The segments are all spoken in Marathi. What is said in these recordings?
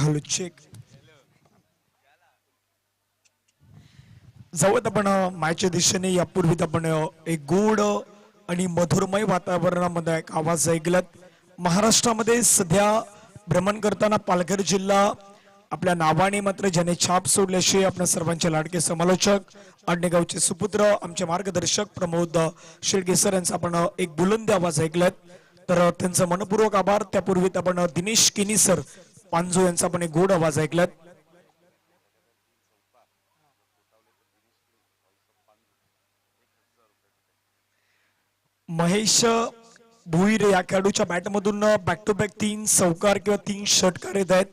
हॅलो चेक जवळ आपण मायच्या दिशेने यापूर्वीच आपण एक गोड आणि मधुरमय वातावरणामध्ये एक आवाज ऐकलात. महाराष्ट्रामध्ये सध्या भ्रमण करताना पालघर जिल्हा आपल्या नावाने मात्र ज्याने छाप सोडल्याशी आपल्या सर्वांचे लाडके समालोचक आडनेगावचे सुपुत्र आमचे मार्गदर्शक प्रमोद शेळके यांचा आपण एक बुलंद आवाज ऐकलात. तर त्यांचा मनपूर्वक आभार. त्यापूर्वी आपण दिनेश किनी सर पांजो यांचा आपण एक गोड आवाज ऐकलात. महेश भुईर या खेळाडूच्या बॅटमधून बॅक टू बॅक 3 चौकार किंवा 3 षटकार येत आहेत.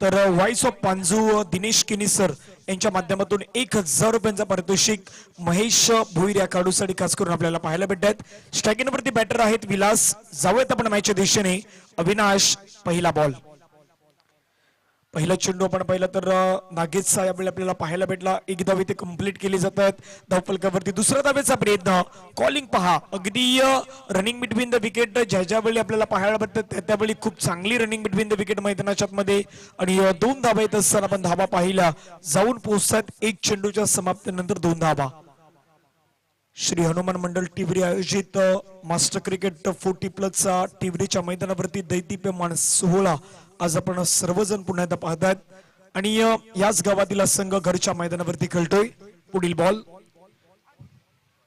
तर व्हॉइस ऑफ पांजू दिनेश किनी सर यांच्या माध्यमातून 1000 रुपयांचा पारितोषिक महेश भुईर या खेळाडूसाठी खास करून आपल्याला पाहायला भेटत आहेत. स्ट्रायकिंगवरती बॅटर आहेत विलास. जाऊयात आपण मॅचच्या दिशेने. अविनाश पहिला बॉल. पहिला चेंडू आपण पाहिला तर नागेश यावेळी आपल्याला पाहायला भेटला. एक धाव इथे कंप्लीट केली जात आहेत धावफलकावरती. दुसऱ्या धावेचा प्रयत्न. कॉलिंग पहा अगदी रनिंग बिटवीन द विकेट ज्या वेळी आपल्याला पाहायला भेटतात त्यावेळी खूप चांगली रनिंग बिटवीन द विकेट मैदानाच्या मध्ये आणि 2 धावा येत असताना आपण धावा पाहिला जाऊन पोहोचतात. एक चेंडूच्या समाप्तीनंतर 2 धावा. श्री हनुमान मंडळ टिवरी आयोजित मास्टर क्रिकेट 40+ टिवरीच्या मैदानावरती दैदिप्यमान सोहळा आज आपण सर्वजण पुन्हा एकदा पाहतात आणि याच गावातील संघ घरच्या मैदानावरती खेळतोय. पुढील बॉल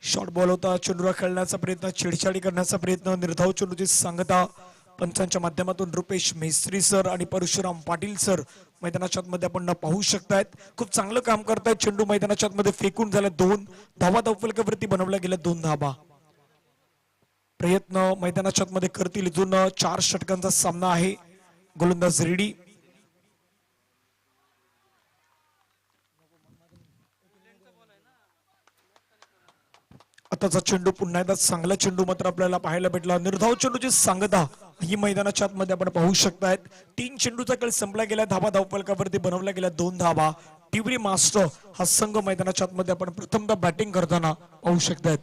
शॉर्ट बॉल होता. चेंडूला खेळण्याचा प्रयत्न, छेडछाडी करण्याचा प्रयत्न, निर्धाव चेंडूची सांगता पंचांच्या माध्यमातून रुपेश मेस्त्री सर आणि परशुराम पाटील सर मैदानाच्या मध्ये आपण पाहू शकतायत. खूप चांगलं काम करतायत. चेंडू मैदानाच्या मध्ये फेकून झाल्या 2 धावा धावफलकावरती बनवल्या गेल्या 2 धावा. प्रयत्न मैदानाच्या मध्ये करतील. इथून 4 षटकांचा सामना आहे. गोलंदाज रेडी. आताचा चेंडू पुन्हा एकदा चांगला चेंडू मात्र आपल्याला पाहायला भेटला. निर्धाव चेंडूची सांगता ही मैदानाच्या आतमध्ये आपण पाहू शकतायत. 3 चेंडूचा खेळ संपला गेला. धावा धावफलकावरती बनवल्या गेल्या 2 धावा. टिवरी मास्टर हा संघ मैदानाच्या आतमध्ये आपण प्रथमदा बॅटिंग करताना पाहू शकतायत.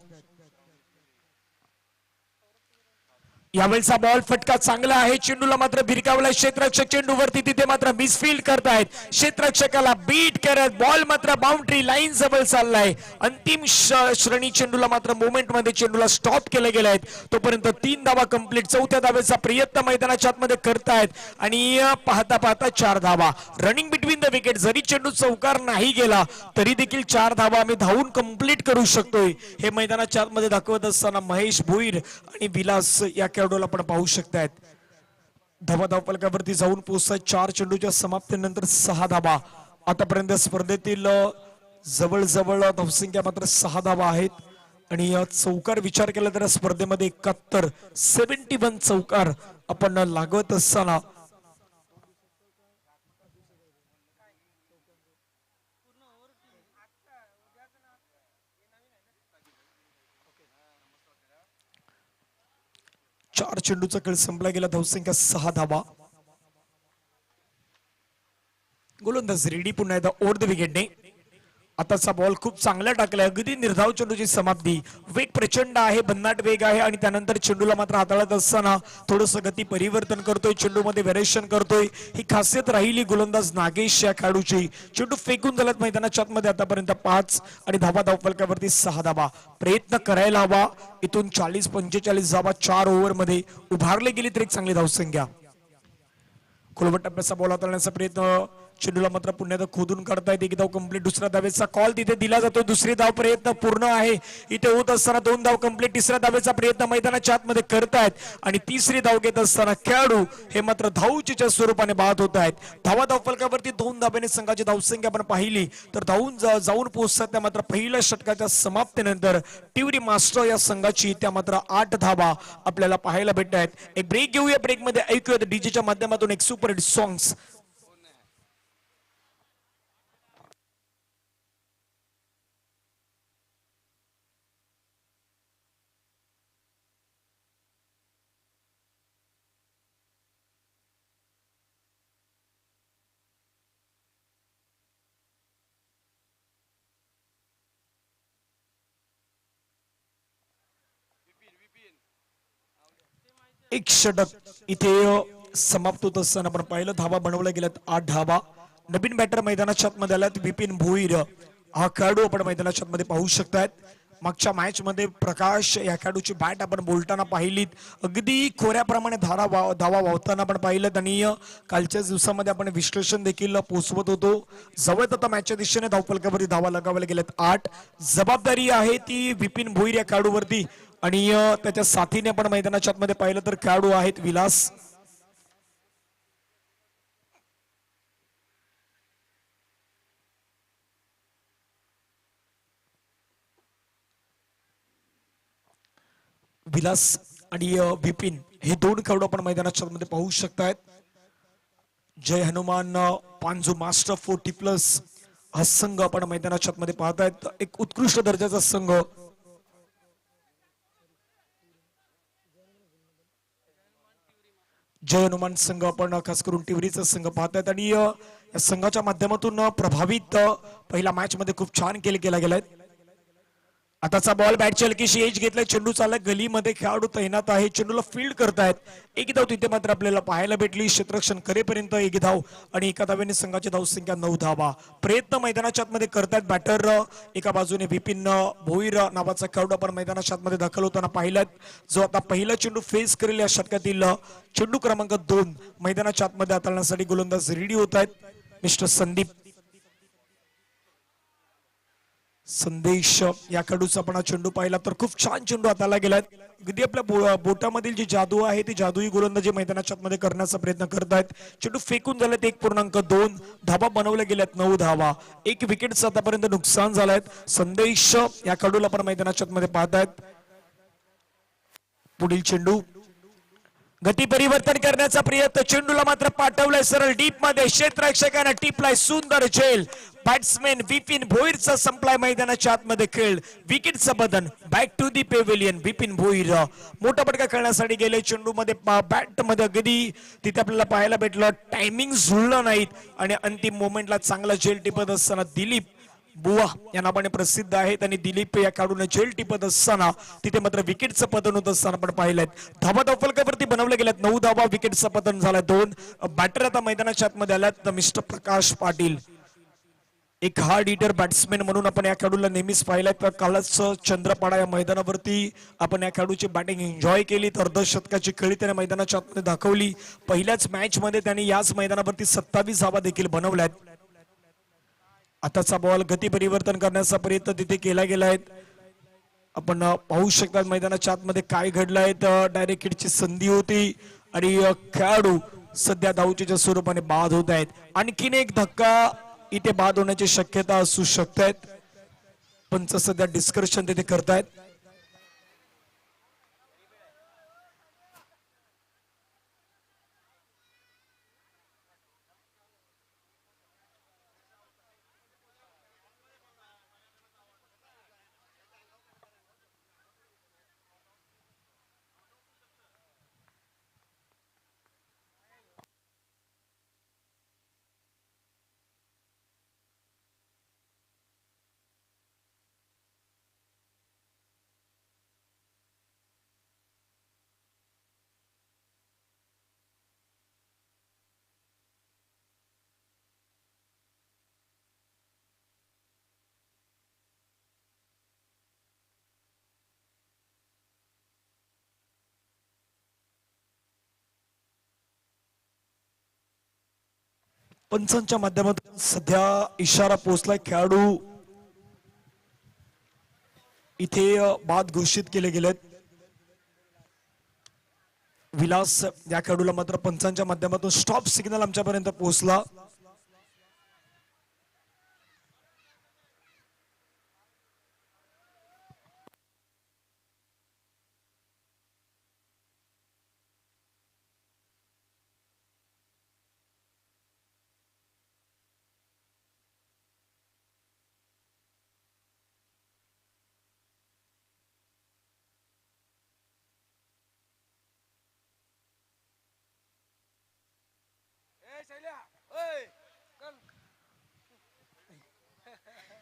यावेळेचा बॉल फटका चांगला आहे. चेंडूला मात्र भिरकावला. क्षेत्ररक्षक चेंडूवरती तिथे मात्र मिसफील्ड करतायत. क्षेत्ररक्षकाला बीट करत बॉल मात्र बाउंड्री लाईन जवळ चाललाय. अंतिम श्रेणी चेंडूला मात्र मोमेंट मध्ये चेंडूला स्टॉप केले गेले आहेत. तोपर्यंत 3 धावा कंप्लीट. 4थ्या धावेचा प्रयत्न मैदानाच्या आतमध्ये करतायत आणि पाहता पाहता 4 धावा. Running between the wicket. जरी चेंडू चौकार नाही गेला तरी देखील 4 धावा आम्ही धावून कंप्लीट करू शकतोय हे मैदानाच्या आतमध्ये दाखवत असताना महेश भुईर आणि विलास या खेळाडूला आपण पाहू शकतायत. धावा धावफलकावरती जाऊन पोहोचतात. 4 चेंडूच्या समाप्तीनंतर 6 धावा. आतापर्यंत स्पर्धेतील जवळजवळ धावसंख्या मात्र 6 धावा आहेत आणि चौकार विचार केला तर स्पर्धेमध्ये 71 चौकार आपण लागवत असताना चार चेंडूचा खेळ संपला गेला. धावसंख्या 6 धावा. गोलंदाज रेडी पुन्हा एकदा ओव्हर द विकेटने. आताचा बॉल खूप चांगला टाकलाय. अगदी निर्धाव चेंडूची समाप्ती. वेग प्रचंड आहे. भन्नाट वेग आहे आणि त्यानंतर चेंडूला मात्र हाताळत असताना थोडंसं गती परिवर्तन करतोय. चेंडूमध्ये व्हेरिएशन करतोय. ही खासियत राहिली गोलंदाज नागेश या खेळाडूची. चेंडू फेकून झाल्यात मैदानाच्या आतमध्ये. आतापर्यंत 5 आणि धावा धावफलकावरती 6 धावा. प्रयत्न करायला हवा. इथून 40-45 धावा 4 ओव्हर मध्ये उभारले गेली तर एक चांगली धावसंख्या. खोलवट टप्प्याचा बॉल हाताळण्याचा प्रयत्न. चेंडूला मात्र पुन्हा एकदा खोदून काढतायत. एक धाव कंप्लीट. दुसऱ्या धावेचा कॉल तिथे दिला जातो. दुसरी धाव प्रयत्न पूर्ण आहे. इथे होत असताना 2 धाव कंप्लीट. तिसऱ्या धावेचा प्रयत्न मैदानाच्या आतमध्ये करतायत आणि तिसरी धाव घेत असताना खेळाडू हे मात्र धावचीच्या स्वरूपाने बाद होत आहेत. धावा धावफलकावरती 2 धाब्याने संघाची धावसंख्या आपण पाहिली तर धावून जाऊन पोहोचतात त्या मात्र पहिल्या षटकाच्या समाप्तीनंतर टिवरी मास्टर या संघाची त्या मात्र 8 धावा आपल्याला पाहायला भेटत आहेत. एक ब्रेक घेऊया. ब्रेकमध्ये ऐकूया डीजेच्या माध्यमातून एक सुपर हिट सॉंग्स. एक षटक इथे समाप्त होत असताना आपण पाहिलं धावा बनवल्या गेल्यात 8 धावा. नवीन बॅटर मैदानाच्या आतमध्ये आल्यात विपिन भोईर हा खेळाडू आपण मैदानाच्या आतमध्ये पाहू शकतायत. मागच्या मॅच मध्ये प्रकाश या खेळाडूची बॅट आपण बोलताना पाहिलीत, अगदी खोऱ्याप्रमाणे धावा वावताना आपण पाहिलं आणि कालच्याच दिवसामध्ये आपण विश्लेषण देखील पोहोचवत होतो. जवळ आता मॅचच्या दिशेने धावफलकावरती धावा लगावल्या गेल्यात 8. जबाबदारी आहे ती विपिन भोईर या खेळाडूवरती आणि त्याच्या साथीने आपण मैदानाच्या आतमध्ये पाहिलं तर खेळाडू आहेत विलास. विलास आणि विपिन हे दोन खेळाडू आपण मैदानाच्या मध्ये पाहू शकतायत. जय हनुमान पांजू मास्टर 40+ हा संघ आपण मैदानाच्या मध्ये पाहतायत. एक उत्कृष्ट दर्जाचा संघ. जय हनुमान संघ आपण खास करून टिवरीचा संघ पाहतायत आणि या संघाच्या माध्यमातून प्रभावित पहिल्या मॅच मध्ये खूप छान केला गेलाय. आताचा बॉल बॅटची हलकीशी एज घेतलाय. चेंडू चाललाय गलीमध्ये, खेळाडू तैनात आहे, चेंडूला फील्ड करतायत. एक धाव तिथे मात्र आपल्याला पाहायला भेटली. क्षेत्ररक्षण करेपर्यंत एक धाव आणि एका धाव्याने संघाची धावसंख्या 9 धावा. प्रयत्न मैदानाच्या आतमध्ये करतायत बॅटर. एका बाजूने विपिन भोईर नावाचा खेळाडू आपण मैदानाच्या आतमध्ये दाखल होताना पाहिलात, जो आता पहिला चेंडू फेस करेल या षटकातील चेंडू क्रमांक 2 मैदानाच्या आतमध्ये हाताळण्यासाठी गोलंदाज रेडी होत आहेत. मिस्टर संदेश या खेळाडूचा आपण चेंडू पाहिला तर खूप छान चेंडू हाताला गेलाय. अगदी आपल्या बोटामधील जी जादू आहे ती जादुई गोलंदाजी मैदानाच्या आतमध्ये करण्याचा प्रयत्न करतायत. चेंडू फेकून झालेत 1.2 धावा बनवल्या गेल्यात 9 धावा. एक विकेटचं आतापर्यंत नुकसान झालंय. संदेश या खेळाडूला आपण मैदानाच्या आतमध्ये पाहतायत. पुढील चेंडू गती परिवर्तन करण्याचा प्रयत्न, चेंडूला मात्र पाठवलाय सरळ डीप मध्ये. क्षेत्ररक्षकाने टिपलाय सुंदर झेल. बॅट्समॅन विपिन भोईरचा संपलाय मैदानाच्या आतमध्ये खेळ. विकेटचं बदन. Back to the pavilion. Vipin Bhoir मोठा फटका खेळण्यासाठी गेले. चेंडू मध्ये बॅट मध्ये अगदी तिथे आपल्याला पाहायला भेटलं टायमिंग जुळलं नाहीत आणि अंतिम मोमेंटला चांगला झेल टिपत असताना दिलीप बुवा या नावाने प्रसिद्ध आहेत आणि दिलीप या खेळाडूने झेल टिपत असताना तिथे मात्र विकेटचं पतन होत असताना आपण पाहिलंय. धावा धावफलकावरती बनवल्या गेल्यात 9 धावा. विकेटचं पतन झालंय 2. बॅटर आता मैदानाच्या आतमध्ये आल्यात मिस्टर प्रकाश पाटील. एक हार्ड हिटर बॅट्समॅन म्हणून आपण या खेळाडूला नेहमीच पाहिलंय. तर कालच चंद्रपाडा या मैदानावरती आपण या खेळाडूची बॅटिंग एन्जॉय केली. अर्धशतकाची खेळी त्याने मैदानाच्या आतमध्ये दाखवली. पहिल्याच मॅच मध्ये त्याने याच मैदानावरती 27 धावा देखील बनवल्यात. आताचा बॉल गती परिवर्तन करण्याचा प्रयत्न तिथे केला गेलाय. आपण पाहू शकता मैदानाच्या आतमध्ये काय घडलंय. डायरेक्ट हिटची संधी होती आणि खेळाडू सध्या धावचीच्या स्वरूपाने बाद होत आहेत. आणखीन एक धक्का इथे बाद होण्याची शक्यता असू शकतात. पंच सध्या डिस्कशन तिथे करतायत. पंचांच्या माध्यमातून सध्या इशारा पोहोचलाय. खेळाडू इथे बाद घोषित केले गेलेत. विलास या खेळाडूला मात्र पंचांच्या माध्यमातून स्टॉप सिग्नल आमच्यापर्यंत पोहोचला.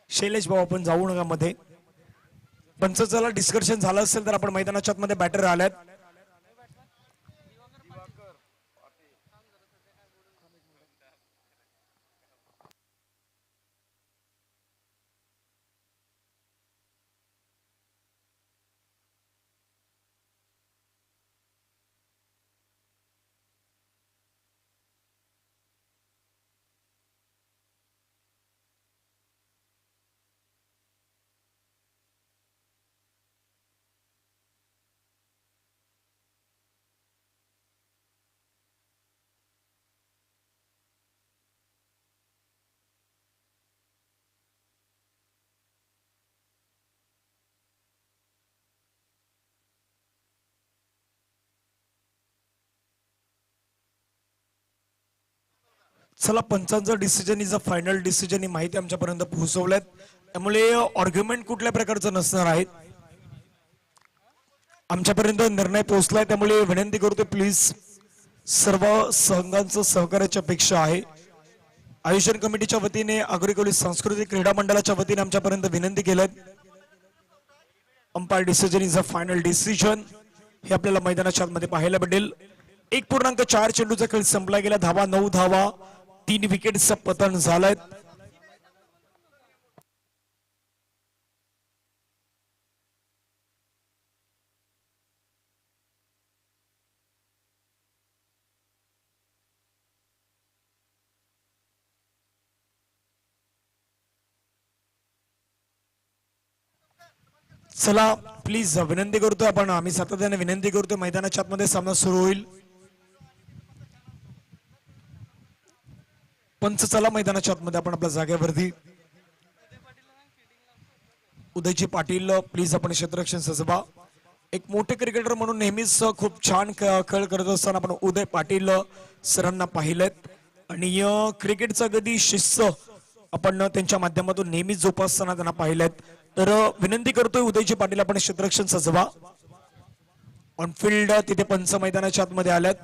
शैलेश भाऊ आपण जाऊ नका मध्ये. पंचाला डिस्कशन झालं असेल तर आपण मैदानाच्या आतमध्ये बॅटर आल्यात. चला, पंचांचं decision is a final decision ही माहिती आमच्यापर्यंत पोहोचवल्यात. त्यामुळे आर्ग्युमेंट कुठल्या प्रकारचं नसणार आहे. आमच्यापर्यंत निर्णय पोहोचलाय, त्यामुळे विनंती करतो प्लीज सर्व संघांचं सहकार्याची अपेक्षा आहे. आयोजन कमिटीच्या वतीने आगरी सांस्कृतिक क्रीडा मंडळाच्या वतीने आमच्यापर्यंत विनंती केलं. Umpire decision is a final decision हे आपल्याला मैदानाच्या आतमध्ये पाहायला भेटेल. 1.4 चेंडूचा खेळ संपला गेला. धावा 9 धावा, 3 विकेटचं पतन झालंय. चला प्लीज विनंती करतोय आपण, आम्ही सातत्याने विनंती करतोय, मैदानाच्या आतमध्ये सामना सुरू होईल. पंच चला मैदानाच्या आतमध्ये आपण आपल्या जागेवरती. उदयजी पाटील प्लीज आपण क्षेत्ररक्षण सजवा. एक मोठे क्रिकेटर म्हणून नेहमीच खूप छान खेळ करत असताना आपण उदय पाटील सरांना पाहिलेत आणि क्रिकेटचा गदी शिस्त आपण त्यांच्या माध्यमातून नेहमीच जोपासताना त्यांना पाहिलेत. तर विनंती करतोय उदयजी पाटील आपण क्षेत्ररक्षण सजवा. ऑनफिल्ड तिथे पंच मैदानाच्या आतमध्ये आल्यात.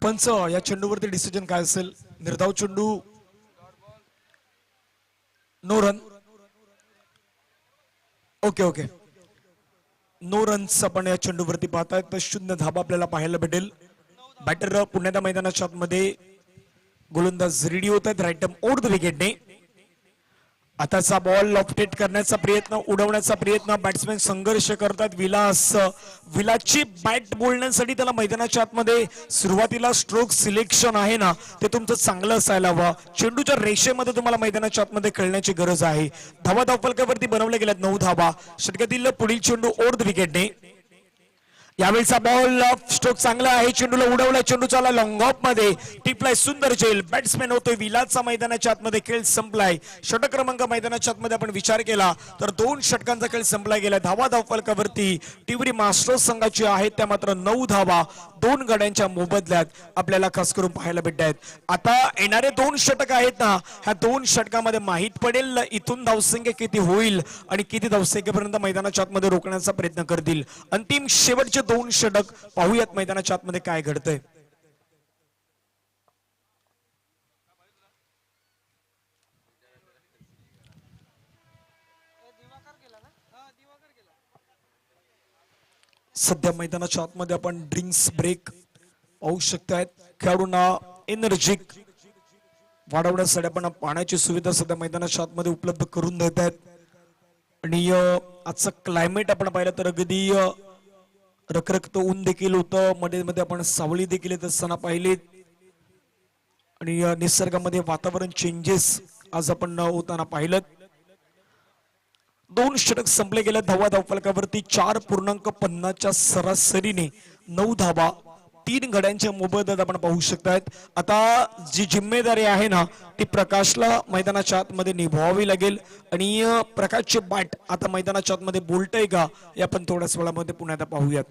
पंच या चेंडूवरती डिसिजन काय असेल? निर्धाव चेंडू, no run. Okay okay, no runs आपण या चेंडूवरती पाहताय. तर 0 धाबा आपल्याला पाहायला भेटेल. बॅटर पुण्याच्या मैदानाच्या आतमध्ये गोलंदाज रेडी होत आहेत. राईट ओव्हर द विकेटने आताचा बॉल लॉफ्टेट करण्याचा प्रयत्न, उडवण्याचा प्रयत्न, बॅट्समॅन संघर्ष करतात. विलासची बॅट बोलण्यासाठी त्याला मैदानाच्या आतमध्ये सुरुवातीला स्ट्रोक सिलेक्शन आहे ना ते तुमचं चांगलं असायला हवं. चेंडूच्या रेषेमध्ये तुम्हाला मैदानाच्या आतमध्ये खेळण्याची गरज आहे. धावा धावफलकावरती बनवल्या गेल्यात 9 धावा. षटकातील पुढील चेंडू ओव्हर द विकेटने. यावेळेचा बॉल स्ट्रोक चांगला आहे. चेंडूला उडवला, चेंडू चाला लॉंग ऑफ मध्ये टिपलाय. सुंदर झेल बॅट्समॅन होतोय. विलासचा मैदानाच्या आतमध्ये खेळ संपलाय. षटक क्रमांक मैदानाच्या आतमध्ये आपण विचार केला तर 2 षटकांचा खेळ संपला गेला. धावा धावफलकावरती टिवरी मास्टर्स संघाची आहेत त्या मात्र 9 धावा 2 गड्यांच्या मोबदल्यात आपल्याला खास करून पाहायला भेटत आहेत. आता येणारे 2 षटक आहेत ना, ह्या 2 षटकामध्ये माहित पडेल इथून धावसंख्या किती होईल आणि किती धावसंख्येपर्यंत मैदानाच्या आतमध्ये रोखण्याचा प्रयत्न करतील. अंतिम शेवटचे 2 षटक पाहूयात मैदानाच्या आतमध्ये काय घडतंय. सध्या मैदानाच्या आतमध्ये आपण ड्रिंक्स ब्रेक पाहू शकतायत. खेळाडूंना एनर्जिक वाढवण्यासाठी आपण पाण्याची सुविधा सध्या मैदानाच्या आतमध्ये उपलब्ध करून देत आहेत. आणि आजचं क्लायमेट आपण पाहिलं तर अगदी रखरखत ऊन देखील होतं. मध्ये मध्ये आपण सावली देखील येत असताना पाहिलेत. आणि निसर्गामध्ये वातावरण चेंजेस आज आपण होताना पाहिलं. 2 षटक संपले गेले. धावा धावफलकावरती 4.50च्या सरासरीने 9 धावा 3 गड्यांच्या मोबदल्यात आपण पाहू शकतायत. आता जी जिम्मेदारी आहे ना ती प्रकाशला मैदानाच्या आतमध्ये निभावावी लागेल. आणि प्रकाशची बॅट आता मैदानाच्या आतमध्ये बोलतय का हे आपण थोड्याच वेळामध्ये पुन्हा एकदा पाहूयात.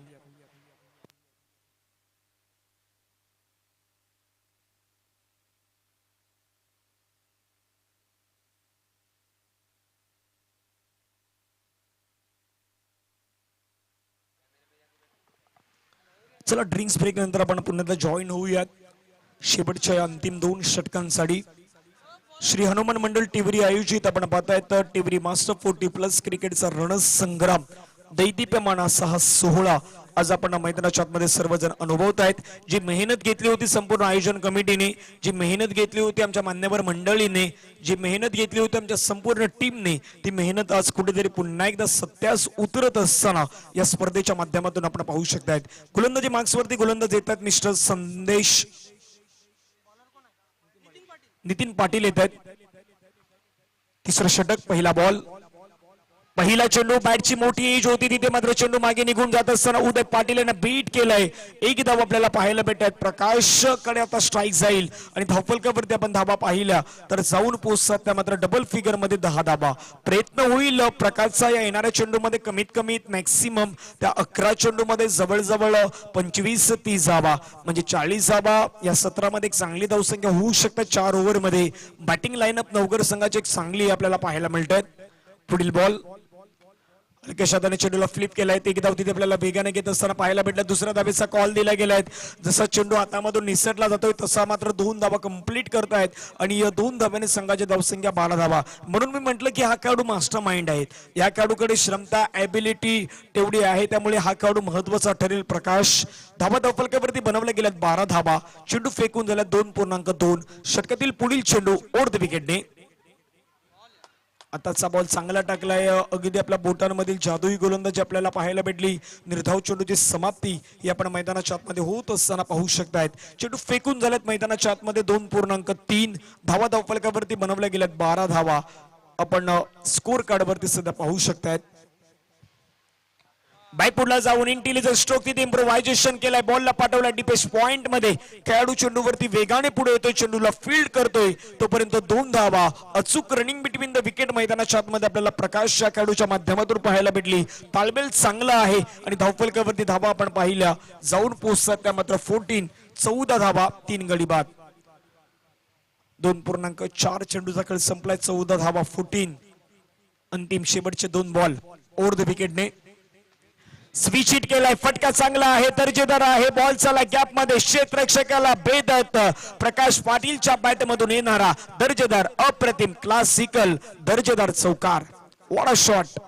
चला, ड्रिंक्स ब्रेक नंतर आपण पुन्हा जॉईन होऊयात शेवटच्या अंतिम 2 षटकांसाठी. श्री हनुमान मंडळ टिवरी आयोजित आपण पाहतायत टिवरी मास्टर 40+ क्रिकेटचा रणसंग्राम दैदिप्यमान असा हा सोहळा आज आपण मैदानाच्या आतमध्ये सर्वजण अनुभवत आहेत. जी मेहनत घेतली होती संपूर्ण आयोजन कमिटीने, जी मेहनत घेतली होती आमच्या मान्यवर मंडळीने, जी मेहनत घेतली होती आमच्या संपूर्ण टीमने, ती मेहनत आज कुठेतरी पुन्हा एकदा सत्यास उतरत असताना या स्पर्धेच्या माध्यमातून आपण पाहू शकतायत. गोलंदाजी मार्क्सवरती गोलंदाज येतात मिस्टर संदेश नितीन पाटील येत आहेत. तिसरं षटक, पहिला बॉल, पहिला चेंडू. बॅटची मोठी एज होती तिथे मात्र चेंडू मागे निघून जात असताना उदय पाटील यांना बीट केलंय. एक धाव आपल्याला पाहायला भेटतात. प्रकाश कडे आता स्ट्राईक जाईल आणि धावफलकावरती आपण धाबा पाहिल्या तर जाऊन पोहोचतात त्या मात्र डबल फिगर मध्ये 10 धाबा. प्रयत्न होईल प्रकाशचा या येणाऱ्या चेंडू मध्ये कमीत कमी मॅक्सिमम त्या 11 चेंडू मध्ये जवळजवळ 25-30 धाबा म्हणजे 40 धाबा या सत्रामध्ये एक चांगली धावसंख्या होऊ शकतात 4 ओव्हर मध्ये. बॅटिंग लाईनअप नवगर संघाची एक चांगली आपल्याला पाहायला मिळतात. पुढील बॉल हाताने चेंडूला फ्लिप केलाय. एक धाव तिथे आपल्याला वेगाने घेत असताना पाहायला भेटला. दुसऱ्या धावेचा कॉल दिला गेलाय. जसा चेंडू हातामधून निसटला जातोय तसा मात्र 2 धावा कंप्लीट करतायत आणि या 2 धाव्याने संघाची धावसंख्या 12 धावा. म्हणून मी म्हटलं की हा खेळाडू मास्टर माइंड आहे. या खेळाडूकडे क्षमता ॲबिलिटी तेवढी आहे त्यामुळे हा खेळाडू महत्वाचा ठरेल. प्रकाश धावा धावफलकावरती बनवल्या गेल्यात 12 धावा. चेंडू फेकून झाल्या 2.2. षटकातील पुढील चेंडू ओव्हर द विकेटने. आताचा बॉल चांगला टाकलाय. अगदी आपल्या बोटांमधील जादुई गोलंदाजी आपल्याला पाहायला भेटली. निर्धाव चेंडूची समाप्ती ही आपण मैदानाच्या आतमध्ये होत असताना पाहू शकतायत. चेंडू फेकून झालेत मैदानाच्या आतमध्ये 2.3 धावा धावफलकावरती बनवल्या गेल्यात 12 धावा आपण स्कोर कार्ड वरती सध्या पाहू शकतायत. बायपुडला जाऊन इंटेलिजन्स स्ट्रोक तिथे इम्प्रोव्हायझेशन केलाय. बॉलला पाठवला डीपेस्ट पॉइंट मध्ये. खेळाडू चेंडूवरती वेगाने पुढे येतोय. चेंडूला फील्ड करतोय तोपर्यंत 2 धावा. अचूक रनिंग बिटवीन द विकेट मैदानाच्या आतमध्ये आपल्याला प्रकाशच्या खेळाडूच्या माध्यमातून पाहायला भेटली. तालमेल चांगला आहे आणि धावफलकावरती धावा आपण पाहिल्या जाऊन पोहोचतात त्या मात्र 14 धावा 3 गडी बाद. 2.4 चेंडूचा खेळ संपलाय. 14 धावा 14. अंतिम शेवटचे 2 बॉल ओव्हर द विकेटने. स्विच हिट केलाय. फटका चांगला आहे, दर्जेदार आहे. बॉल चला गॅप मध्ये क्षेत्ररक्षकाला भेदत प्रकाश पाटीलच्या बॅट मधून येणारा दर्जेदार अप्रतिम क्लासिकल दर्जेदार चौकार. What a shot.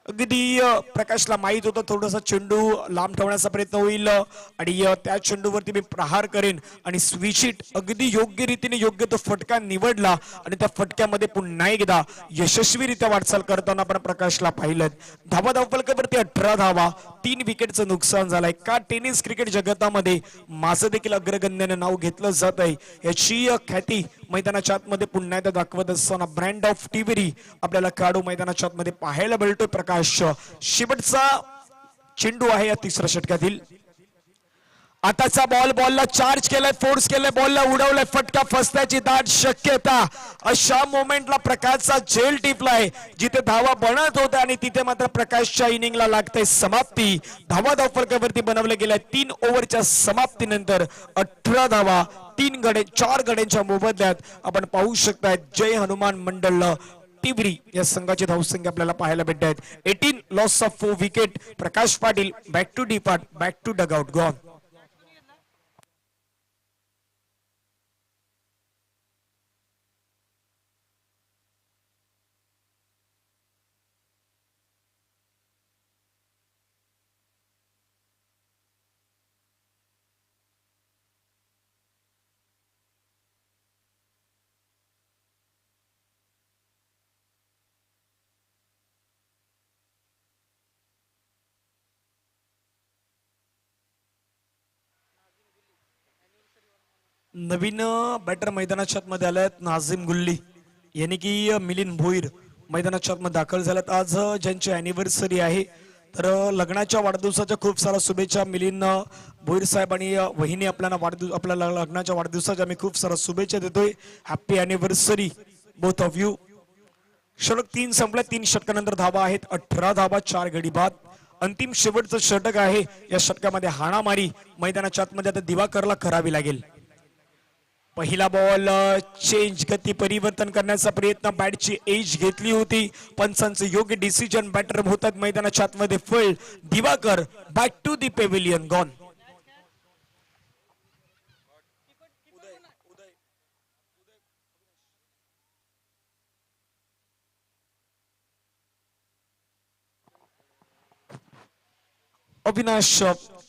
अगदी प्रकाशला माहित होतं थोडासा चेंडू लांब ठेवण्याचा प्रयत्न होईल आणि त्या चेंडूवरती मी प्रहार करेन आणि स्विच हिट अगदी योग्य रीतीने योग्य तो फटका निवडला आणि त्या फटक्यामध्ये पुन्हा एकदा यशस्वीरित्या वाटचाल करताना आपण प्रकाशला पाहिलं. धावा धावफलकावरती 18 धावा. 3 विकेटचं नुकसान झालंय. का टेनिस क्रिकेट जगतामध्ये माझं देखील अग्रगण्याने नाव घेतलं जात आहे याची ख्याती मैदानाच्या आतमध्ये पुन्हा एकदा दाखवत असताना ब्रँड ऑफ टिव्हरी आपल्याला खेळाडू मैदानाच्या आतमध्ये पाहायला मिळतोय. प्रकाश शेवटचा चेंडू आहे या तिसऱ्या षटकातील. आताचा बॉलला चार्ज केलाय, फोर्स केलाय, बॉलला उडवलाय. फटका फसण्याची दाट शक्यता. अशा मोमेंटला प्रकाशचा झेल टिपलाय जिथे धावा बनत होत्या आणि तिथे मात्र प्रकाशच्या इनिंगला लागते समाप्ती. धावा धावफलकावरती बनवल्या गेल्या 3 ओव्हरच्या समाप्तीनंतर 18 धावा 4 गड्यांच्या मोबदल्यात आपण पाहू शकताय. जय हनुमान मंडळ टिवरी या संघाची धावसंख्या आपल्याला पाहायला भेटत आहेत. 18 loss of 4 wicket. Prakash Patil back to depart, back to dugout gone. नवीन बॅटर मैदानाच्या आतमध्ये आल्यात नाझिम गुल्ली यांनी की मिलिंद भोईर मैदानाच्या आतमध्ये दाखल झाल्यात. आज ज्यांची अॅनिव्हर्सरी आहे तर लग्नाच्या वाढदिवसाच्या खूप साऱ्या शुभेच्छा मिलिंद भोईर साहेब आणि वहिनी आपल्याला लग्नाच्या वाढदिवसाच्या आम्ही खूप साऱ्या शुभेच्छा देतोय. Happy anniversary both of you. षटक 3 संपल्या. 3 षटकानंतर धावा आहेत 18 धावा 4 गडी बाद. अंतिम शेवटचं षटक आहे. या षटकामध्ये हाणामारी मैदानाच्या आतमध्ये आता दिवाकरला करावी लागेल. पहिला बॉल चेंज गती परिवर्तन करण्याचा प्रयत्न. बॅटची एज घेतली होती. पंचांचं योग्य डिसिजन. बॅटर होतात मैदानाच्या आतमध्ये full. Diwakar back to the pavilion gone. Avinash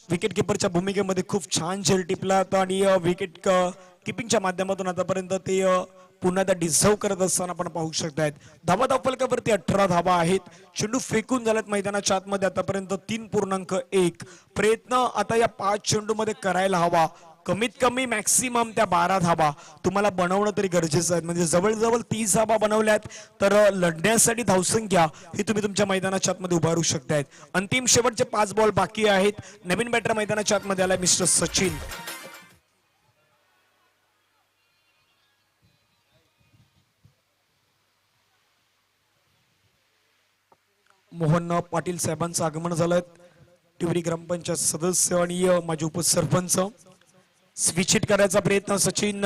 wicket किपरच्या भूमिकेमध्ये खूप छान झेल टिपला आणि विकेट किपिंगच्या माध्यमातून आतापर्यंत ते पुन्हा एकदा डिझर्व करत असताना आपण पाहू शकतायत. धावा धावफलकावरती 18 धावा आहेत. चेंडू फेकून झाल्यात मैदानाच्या आतमध्ये आतापर्यंत 3.1. प्रयत्न आता या 5 चेंडू मध्ये करायला हवा. कमीत कमी मॅक्सिमम त्या 12 धाबा तुम्हाला बनवणं तरी गरजेचं आहे. म्हणजे जवळजवळ 30 धाबा बनवल्यात तर लढण्यासाठी धावसंख्या ही तुम्ही तुमच्या मैदानाच्या आतमध्ये उभारू शकतायत. अंतिम शेवटचे 5 बॉल बाकी आहेत. नवीन बॅटर मैदानाच्या आतमध्ये आलाय मिस्टर सचिन. मोहन पाटील साहेबांचं आगमन झालंय. टिवरी ग्रामपंचायत सदस्य आणि माजी उपसरपंच. स्विच हिट करायचा प्रयत्न सचिन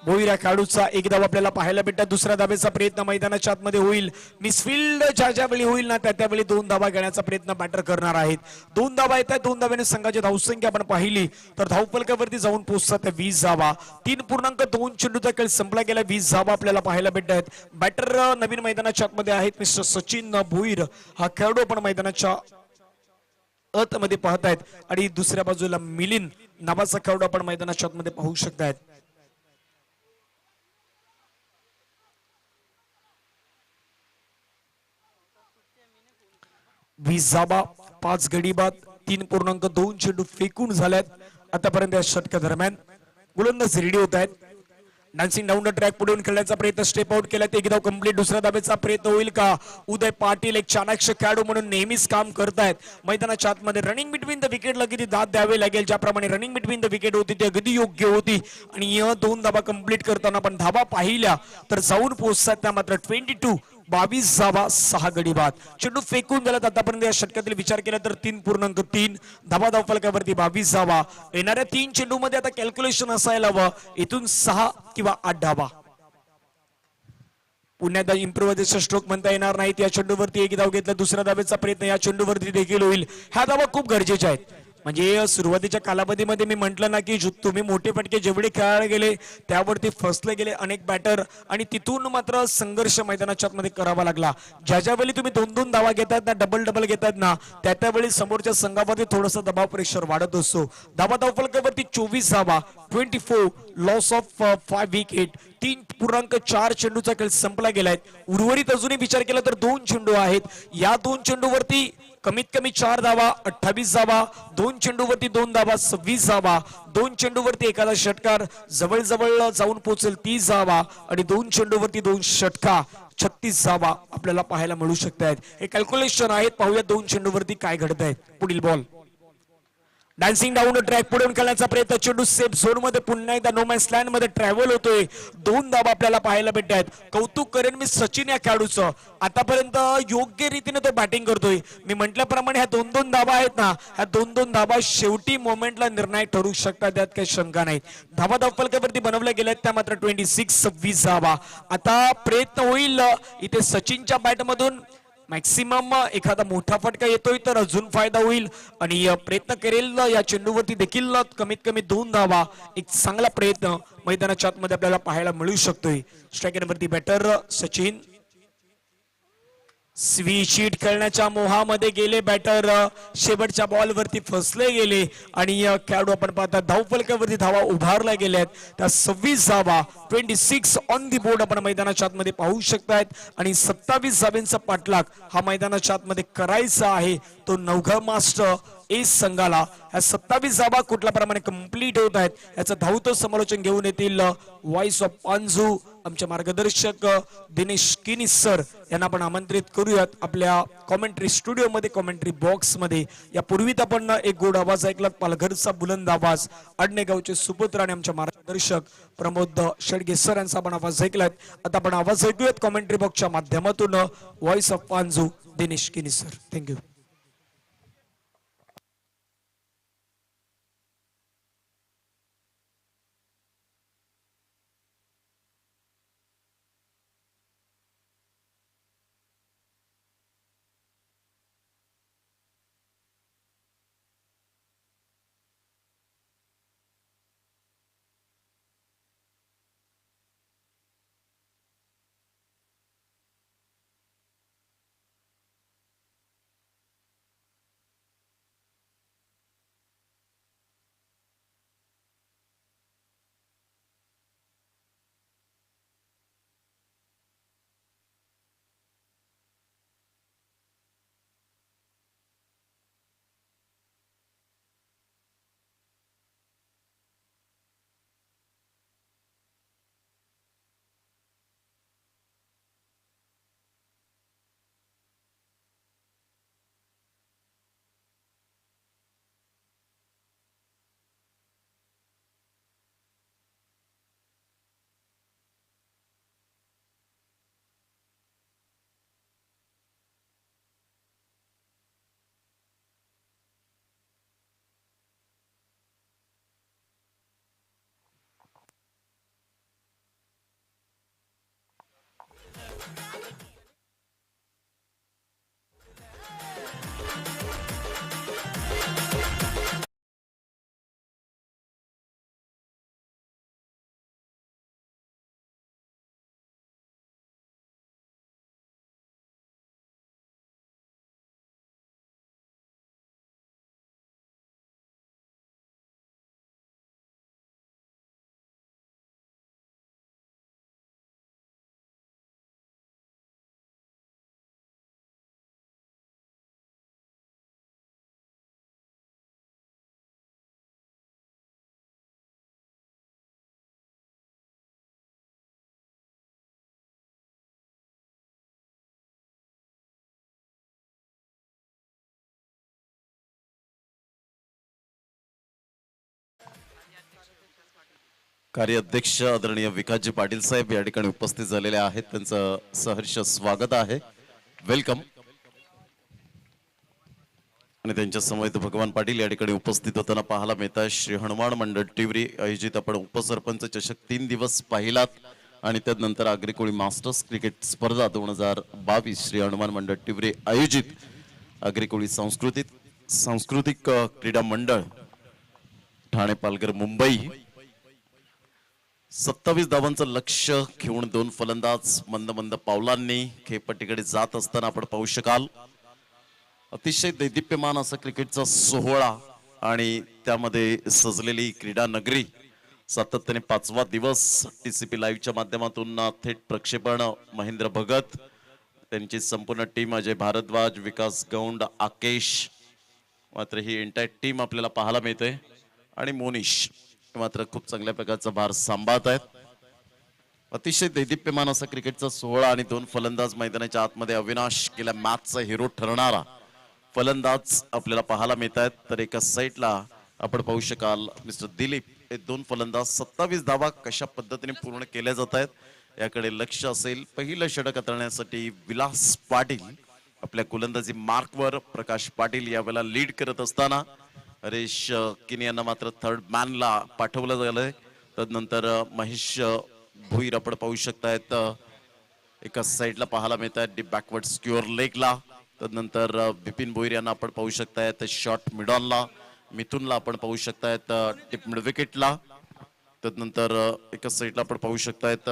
भोईर या खेळाडूचा. एक धाव आपल्याला पाहायला भेटतात. दुसऱ्या धावेचा प्रयत्न मैदानाच्या आतमध्ये होईल. मिसफिल्ड ज्या वेळी होईल ना त्यावेळी 2 धावा घेण्याचा प्रयत्न बॅटर करणार आहेत. 2 धावा येत आहेत. 2 धाव्याने संघाची धावसंख्या आपण पाहिली तर धावफलकावरती जाऊन पोहोचतात 20 धावा. 3.2 चेंडूचा खेळ संपला गेला. 20 धावा आपल्याला पाहायला भेटत आहेत. बॅटर नवीन मैदानाच्या आतमध्ये आहेत मिस्टर सचिन भोईर. हा खेळाडू आपण मैदानाच्या अत मध्ये पाहतायत आणि दुसऱ्या बाजूला मिलिंद नावाचा खेळाडू आपण मैदानाच्या आतमध्ये पाहू शकतायत. 20 धाबा 5 गडी बाद. 3.2 चेंडू फेकून झाल्यात आतापर्यंत या षटकादरम्यान. गोलंदाज रेडी होत आहेत. डान्सिंग डाऊन द ट्रॅक पुढे खेळण्याचा प्रयत्न स्टेप आउट केला. एक धाव कंप्लीट. दुसऱ्या धावेचा प्रयत्न होईल का? उदय पाटील एक चाणाक्ष खेळाडू म्हणून नेहमीच काम करतायत. मैदानाच्या आतमध्ये रनिंग बिटवीन द विकेटला किती दाद द्यावे लागेल. ज्याप्रमाणे रनिंग बिटवीन द विकेट होती ती अगदी योग्य होती आणि 2 धाबा कंप्लीट करताना पण धाबा पाहिल्या तर जाऊन पोहोचतात त्या मात्र 22 धाबा 6 गडी बाद. चेंडू फेकून गेला. आतापर्यंत या षटकातील विचार केला तर 3.3 धाबा धावफलकावरती 22 धाबा. येणाऱ्या 3 चेंडू मध्ये आता कॅल्क्युलेशन असायला हवं. इथून 6 किंवा 8 धाबा. पुण्यात इम्प्रोव्हायझेशन स्ट्रोक म्हणता येणार नाहीत. या चेंडूवरती एक धाव घेतला. दुसऱ्या धावेचा प्रयत्न या चेंडूवरती देखील होईल. ह्या धावा खूप गरजेच्या आहेत. म्हणजे सुरुवातीच्या कालावधीमध्ये मी म्हटलं ना की तुम्ही मोठे फटके जेवढे खेळायला गेले त्यावरती फसले गेले अनेक बॅटर आणि तिथून मात्र संघर्ष मैदानाच्या आतमध्ये करावा लागला. ज्या वेळी तुम्ही 2-2 धावा घेतात ना डबल घेतात ना त्यावेळी समोरच्या संघावरती थोडासा दबाव प्रेशर वाढत असतो. धावा धावफलकावरती 24 धावा 24 लॉस ऑफ 5 विकेट. 3.4 चेंडूचा खेळ संपला गेलाय. उर्वरित अजूनही विचार केला तर 2 चेंडू आहेत. या 2 चेंडूवरती कमीत कमी 4 धावा 28 धावा. 2 चेंडूवरती 2 धावा 26 धावा. 2 चेंडूवरती एखादा षटकार जवळ जाऊन पोहोचेल 30 धावा आणि 2 चेंडूवरती 2 षटका 36 धावा आपल्याला पाहायला मिळू शकतात. हे कॅल्क्युलेशन आहेत. पाहूया 2 चेंडूवरती काय घडत आहे. पुढील बॉल डान्सिंग डाऊन ट्रॅक पुढे खेळण्याचा प्रयत्न. चेंडू सेफ झोन मध्ये पुन्हा एकदा नो मॅन्स लँड मध्ये ट्रॅव्हल होतोय. 2 धाबा आपल्याला पाहायला भेटत आहेत. कौतुक करेन मी सचिन या खेळाडूचं. आतापर्यंत योग्य रीतीने तो बॅटिंग करतोय. मी म्हटल्याप्रमाणे ह्या 2-2 धाबा आहेत ना ह्या 2-2 धाबा शेवटी मोमेंटला निर्णायक ठरू शकतात. त्यात काही शंका नाही. धाबा धावफलकावरती बनवल्या गेल्यात त्या मात्र 26 धाबा. आता प्रयत्न होईल इथे सचिनच्या बॅटमधून मॅक्सिमम एखादा मोठा फटका येतोय तर अजून फायदा होईल आणि प्रयत्न करेल या चेंडूवरती देखील कमीत कमी 2 धावा. एक चांगला प्रयत्न मैदानाच्या आतमध्ये आपल्याला पाहायला मिळू शकतोय. स्ट्रायकरवरती बॅटर सचिन. स्विच हिट खेळण्याच्या मोहामध्ये गेले बॅटर. शेवटच्या बॉल वरती फसले गेले आणि खेळाडू आपण पाहता धावफलकावरती धावा उभारल्या गेल्यात त्या 26 धावा 26 ऑन दी बोर्ड आपण मैदानाच्या आतमध्ये पाहू शकतायत आणि 27 धाव्यांचा पाठलाग हा मैदानाच्या आतमध्ये करायचा आहे. तो नवघा मास्टर एस संघाला. ह्या 27 धावा कुठल्या प्रमाणे कंप्लीट होत आहेत याचं धावतं समालोचन घेऊन येतील व्हॉइस ऑफ पांजू आमचे मार्गदर्शक दिनेश किनी सर यांना आपण आमंत्रित करूयात आपल्या कॉमेंट्री स्टुडिओ मध्ये कॉमेंट्री बॉक्स मध्ये. यापूर्वीच आपण एक गोड आवाज ऐकला पालघरचा बुलंद आवाज आडणेगावचे सुपुत्र आणि आमचे मार्गदर्शक प्रमोद शेडगे सर यांचा आपण आवाज ऐकलाय. आता आपण आवाज ऐकूयात कॉमेंट्री बॉक्सच्या माध्यमातून व्हॉइस ऑफ पांजू दिनेश किनी सर. थँक्यू. कार्याध्यक्ष आदरणीय विकासजी पाटील साहेब या ठिकाणी उपस्थित झालेले आहेत, त्यांचं सहर्ष स्वागत आहे, वेलकम. आणि त्यांच्या समवेत भगवान पाटील या ठिकाणी उपस्थित होताना पाहायला मिळतात. श्री हनुमान मंडळ टिवरी आयोजित आपण उपसरपंच चषक 3 दिवस पाहिलात आणि त्यानंतर आग्रेकोळी मास्टर्स क्रिकेट स्पर्धा 2022 श्री हनुमान मंडळ टिवरी आयोजित आग्रेकोळी सांस्कृतिक क्रीडा मंडळ ठाणे पालघर मुंबई 27 धावांचं लक्ष्य घेऊन 2 फलंदाज मंद मंद पावलांनी खेळपट्टीकडे जात असताना आपण पाहू शकाल. अतिशय दैदिप्यमान असा क्रिकेटचा सोहळा आणि त्यामध्ये सजलेली क्रीडा नगरी. सातत्याने 5वा दिवस TCP लाईव्हच्या माध्यमातून थेट प्रक्षेपण. महेंद्र भगत त्यांची संपूर्ण टीम, अजय भारद्वाज, विकास गौंड, आकेश, मात्र ही एंटायर टीम आपल्याला पाहायला मिळते आणि मोनिश मात्र खूप चांगल्या प्रकारचा भार सांभाळत आहेत. अतिशय दैदिप्यमान असा क्रिकेटचा सोहळा आणि 2 फलंदाज मैदानाच्या आतमध्ये. अविनाश गेल्या मॅचचा हिरो ठरणारा फलंदाज आपल्याला पाहायला मिळत आहेत. तर एका साईडला आपण पाहू शकाल मिस्टर दिलीप. हे 2 फलंदाज 27 धावा कशा पद्धतीने पूर्ण केल्या जात आहेत याकडे लक्ष असेल. पहिलं षटक हाताळण्यासाठी विलास पाटील आपल्या गोलंदाजी मार्कवर. प्रकाश पाटील यावेळेला लीड करत असताना हरेश किनी यांना मात्र थर्ड मॅनला पाठवलं झालंय. तदनंतर महेश भोईर आपण पाहू शकतायत एका साईडला पाहायला मिळत आहेत डीप बॅकवर्ड स्क्युअर लेगला. तदनंतर बिपिन भोईर यांना आपण पाहू शकतायत शॉर्ट मिडॉनला. मिथुनला आपण पाहू शकतायत डीप मिड विकेटला. तदनंतर एका साईडला आपण पाहू शकतायत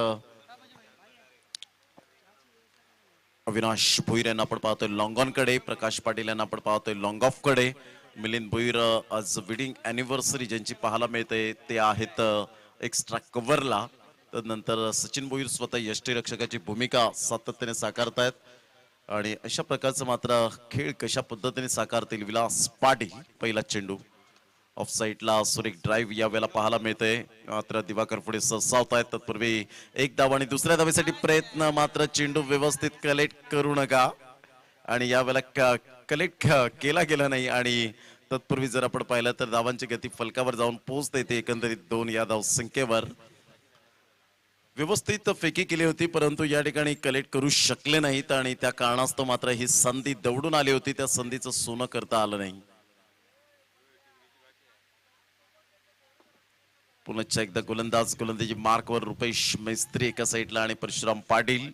अविनाश भोईर यांना आपण पाहतोय लॉंग ऑन कडे. प्रकाश पाटील यांना आपण पाहतोय लॉंग ऑफ कडे. मिलिंद भोईर आज वेडिंग अॅनिव्हर्सरी ज्यांची पाहायला मिळते ते आहेत एक्स्ट्रा कव्हरला. तदनंतर सचिन भोईर स्वतः यष्टीरक्षकाची भूमिका सातत्याने साकारतायत आणि अशा प्रकारचं मात्र खेळ कशा पद्धतीने साकारतील विलास पाटील. पहिला चेंडू ऑफ साईडला सुरेख ड्राईव्ह यावेळेला पाहायला मिळते. मात्र दिवाकर पुढे सरसावतायत. तत्पूर्वी एक धाव आणि दुसऱ्या धावेसाठी प्रयत्न, मात्र चेंडू व्यवस्थित कलेक्ट करू नका आणि यावेळेला कलेक्ट केला गेला नाही. आणि तत्पूर्वी जर आपण पाहिलं तर धावांची गती फलकावर जाऊन पोहोचते ते एकंदरीत 2 या धाव संख्येवर. व्यवस्थित फेकी केली होती परंतु या ठिकाणी कलेक्ट करू शकले नाहीत आणि त्या कारणास्तव मात्र ही संधी दौडून आली होती. त्या संधीचं सोनं करता आलं नाही. पुन्हा एकदा गोलंदाजी मार्कवर रुपेश मैस्त्री एका साईडला आणि परशुराम पाटील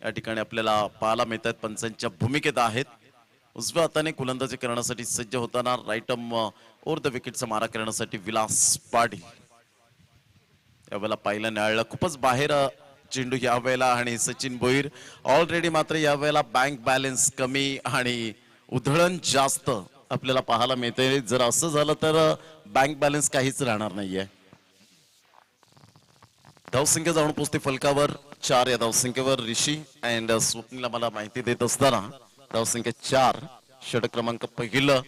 या ठिकाणी आपल्याला पाहायला मिळतात पंचांच्या भूमिकेत आहेत. उजव्या हाताने गोलंदाजी करण्यासाठी सज्ज होताना राईट आर्म ओव्हर द विकेटचा मारा करण्यासाठी विलास पाटील. यावेळेला पाहिलं न्यायालय खूपच बाहेर चेंडू यावेळेला आणि सचिन भोईर ऑलरेडी मात्र यावेळेला बँक बॅलन्स कमी आणि उधळण जास्त आपल्याला पाहायला मिळते. जर असं झालं तर बँक बॅलन्स काहीच राहणार नाहीये. धावसंख्या जाऊन पोहोचते फलकावर 4 या धावसंख्येवर. ऋषी अँड स्वप्नीला मला माहिती देत असताना धावसंख्या 4. षटक क्रमांक पहिल्या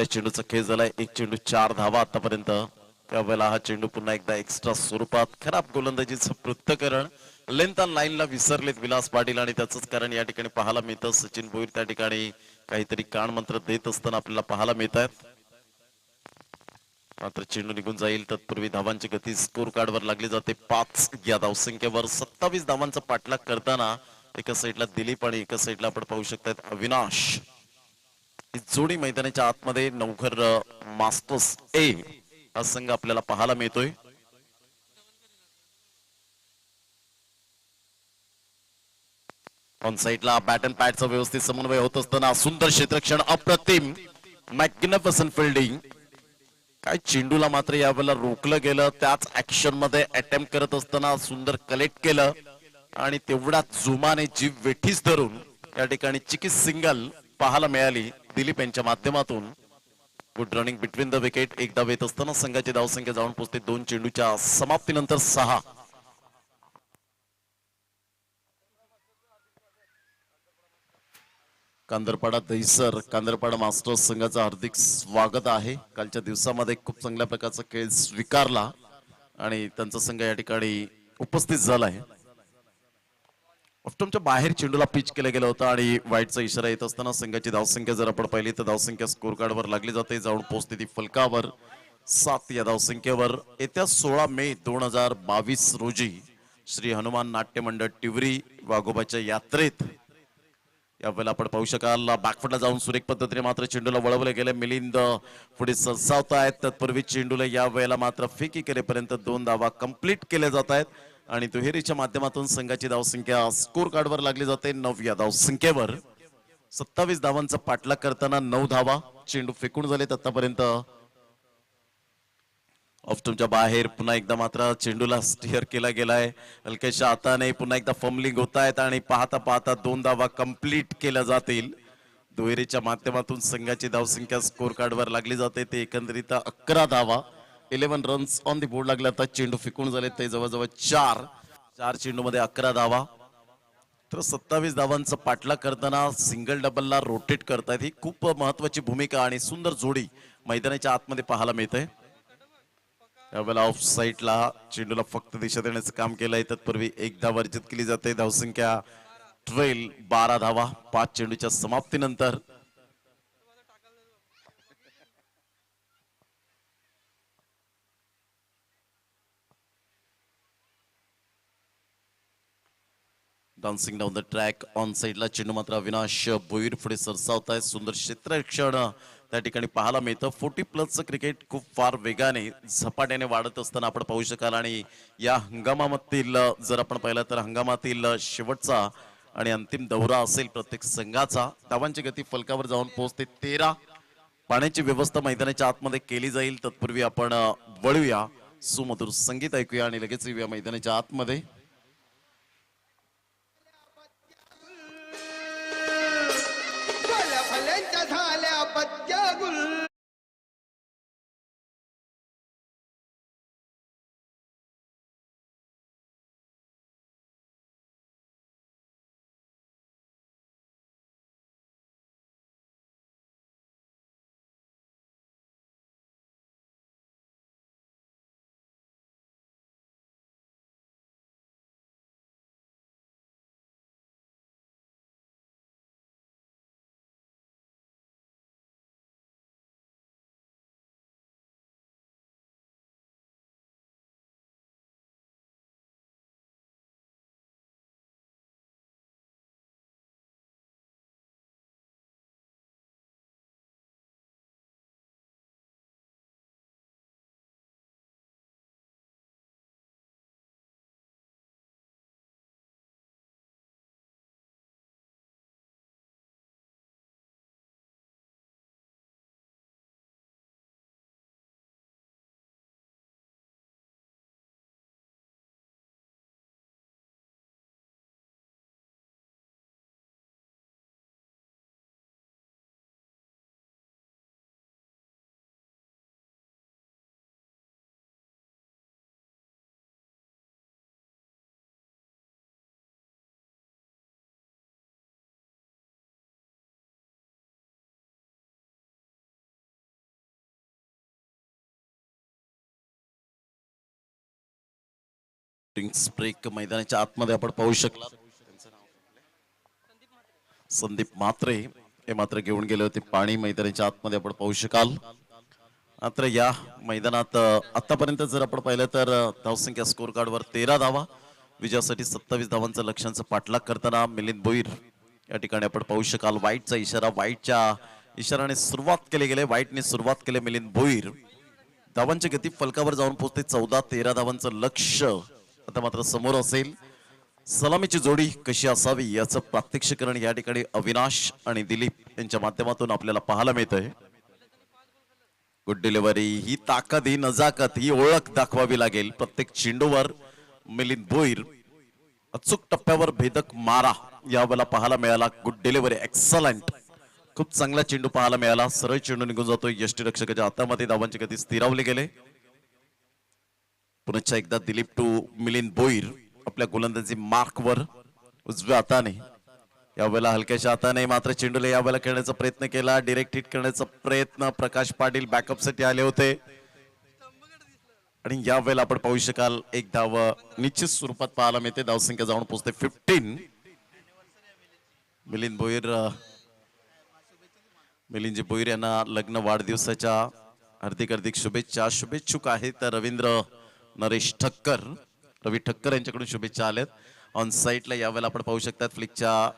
चेंडूचा खेळ झालाय. 1 चेंडू 4 धावा आतापर्यंत. त्यावेळेला हा चेंडू पुन्हा एकदा एक्स्ट्रा स्वरूपात. खराब गोलंदाजीचं पृथ्थकरण. लेंथ ऑन लाईनला विसरलेत विलास पाटील आणि त्याच कारण या ठिकाणी पाहायला मिळतं. सचिन भोईर त्या ठिकाणी काहीतरी कान मंत्र देत असताना आपल्याला पाहायला मिळत आहेत. मात्र चेंडू निघून जाईल तत्पूर्वी धावांची गती स्कोर कार्डवर लागली जाते 5 या धावसंख्येवर. 27 धावांचा पाठलाग करताना एका साईडला दिलीप आणि एका साईडला आपण पाहू शकतात अविनाश. ही जोडी मैदानाच्या आतमध्ये नवघर मास्टर्स ए हा संघ आपल्याला पाहायला मिळतोय. ऑन साईडला बॅट अँड पॅडचा व्यवस्थित समन्वय होत असताना सुंदर क्षेत्ररक्षण, अप्रतिम मॅग्निफिसंट फिल्डिंग. काय चेंडूला मात्र यावेळेला रोखलं गेलं. त्याच ऍक्शन मध्ये अटेम्प्ट करत असताना सुंदर कलेक्ट केलं आणि तेवढ्याच जुमाने जीव वेठीस धरून या ठिकाणी चिकीस सिंगल पाहायला मिळाली दिलीप यांच्या माध्यमातून. Good running between the wicket. एक धाव येत असताना संघाची धावसंख्या जाऊन पोहोचते 2 चेंडूच्या समाप्तीनंतर 6. कांदरपाडा दहिसर कांदरपाडा मास्टर्स संघाचं हार्दिक स्वागत आहे. कालच्या दिवसामध्ये खूप चांगल्या प्रकारचा खेळ स्वीकारला आणि त्यांचा संघ या ठिकाणी उपस्थित झालाय. ऑफ्टमच्या बाहेर चेंडूला पिच केलं गेलं होतं आणि वाईटचा इशारा येत असताना संघाची धावसंख्या जर आपण पाहिली तर धावसंख्या स्कोर कार्डवर लागली जाते. जाऊन पोहोचते ती फलकावर 7 या धावसंख्येवर येत्या 16 मे 2022 रोजी श्री हनुमान नाट्य मंडळ टिवरी वाघोबाच्या यात्रेत यावेळेला आपण पाहू शकाल बॅकफुटला जाऊन सुरेख पद्धतीने मात्र चेंडूला वळवले गेले. मिलिंद पुढे सरसावत आहेत. तत्पूर्वी चेंडूला या वेळेला मात्र फेकी करेपर्यंत 2 धावा कंप्लीट केल्या जात आहेत आणि दुहेरीच्या माध्यमातून संघाची धावसंख्या स्कोर कार्डवर लागली जाते. 9 या धावसंख्येवर 27 धावांचा पाठलाग करताना 9 धावा चेंडू फेकून झालेत आतापर्यंत. ऑफस्टंपच्या बाहेर पुन्हा एकदा मात्र चेंडूला स्टिअर केला गेलाय. हलक्याशा हाताने पुन्हा एकदा फंबलिंग होत आहेत आणि पाहता पाहता 2 धावा कंप्लीट केल्या जातील. दुहेरीच्या माध्यमातून संघाची धावसंख्या स्कोर कार्डवर लागली जाते. ते एकंदरीत 11 धावा 11 रन्स ऑन दी बोर्ड लागले. आता चेंडू फेकून झाले ते जवळजवळ 4 चेंडू मध्ये 11 धावा. तर 27 धावांचा पाठलाग करताना सिंगल डबलला रोटेट करतायत. ही खूप महत्वाची भूमिका आणि सुंदर जोडी मैदानाच्या आतमध्ये पाहायला मिळते. यावेळेला ऑफ साईडला चेंडूला फक्त दिशा देण्याचं काम केलंय. तत्पूर्वी 1 धाव वर्जित केली जाते. धावसंख्या 12 धावा 5 चेंडूच्या समाप्तीनंतर. Dancing down the track on साईडला चेंडू मात्र अविनाश भोईर पुढे सरसावत आहे. सुंदर क्षेत्ररक्षण त्या ठिकाणी पाहायला मिळतं. 40+ क्रिकेट खूप फार वेगाने झपाट्याने वाढत असताना आपण पाहू शकाल आणि या हंगामातील जर आपण पाहिलं तर हंगामातील शेवटचा आणि अंतिम दौरा असेल प्रत्येक संघाचा. धावांची गती फलकावर जाऊन पोहोचते 13. पाण्याची व्यवस्था मैदानाच्या आतमध्ये केली जाईल. तत्पूर्वी आपण वळूया, सुमधुर संगीत ऐकूया आणि लगेच येऊया मैदानाच्या आतमध्ये. ब्रेक मैदानाच्या आतमध्ये आपण पाहू शकला. संदीप म्हात्रे हे मात्र घेऊन गेले होते पाणी मैदानाच्या आतमध्ये आपण पाहू शकाल. मात्र या मैदानात आतापर्यंत जर आपण पाहिलं तर धावसंख्या स्कोर कार्डवर 13 धावा. विजयासाठी 27 धावांचं लक्ष्यांचं पाठलाग करताना मिलिंद भोईर या ठिकाणी आपण पाहू शकाल. वाईटचा इशारा, वाईटच्या इशाराने सुरुवात केली गेले. वाईटने सुरुवात केली. मिलिंद भोईर धावांची गती फलकावर जाऊन पोहोचते. 14-13 धावांचं लक्ष आता मात्र समोर असेल. सलामीची जोडी कशी असावी याचं प्रात्यक्षिकरण या ठिकाणी अविनाश आणि दिलीप यांच्या माध्यमातून आपल्याला पाहायला मिळतंय. गुड डिलिव्हरी, ही ताकद, ही नजाकत, ही ओळख दाखवावी लागेल प्रत्येक चेंडूवर. मिलिंद भोईर अचूक टप्प्यावर भेदक मारा यावेळेला पाहायला मिळाला. गुड डिलिव्हरी, एक्सलंट, खूप चांगला चेंडू पाहायला मिळाला. सरळ चेंडू निघून जातोय यष्टीरक्षकाच्या हातामध्ये. धावांची गती स्थिरावली गेले. पुन्हा एकदा दिलीप टू मिलिंद भोईर आपल्या गोलंदाजी मार्कवर उजव्या हाताने. यावेळेला हलक्याच्या हाताने मात्र चेंडूला यावेळेला खेळण्याचा प्रयत्न केला. डायरेक्ट हिट करण्याचा प्रयत्न. प्रकाश पाटील बॅकअपसाठी आले होते आणि यावेळेला आपण पाहू शकाल 1 धाव निश्चित स्वरूपात पाहायला मिळते. धावसंख्या जाऊन पोहोचते 15. मिलिंद भोईर, मिलिंदजी भोईर यांना लग्न वाढदिवसाच्या हार्दिक हार्दिक शुभेच्छा. शुभेच्छुक आहेत रवींद्र नरेश ठक्कर, रवी ठक्कर यांच्याकडून शुभेच्छा आल्यात. ऑन साईटला यावेळेला आपण पाहू शकतात फ्लिकच्या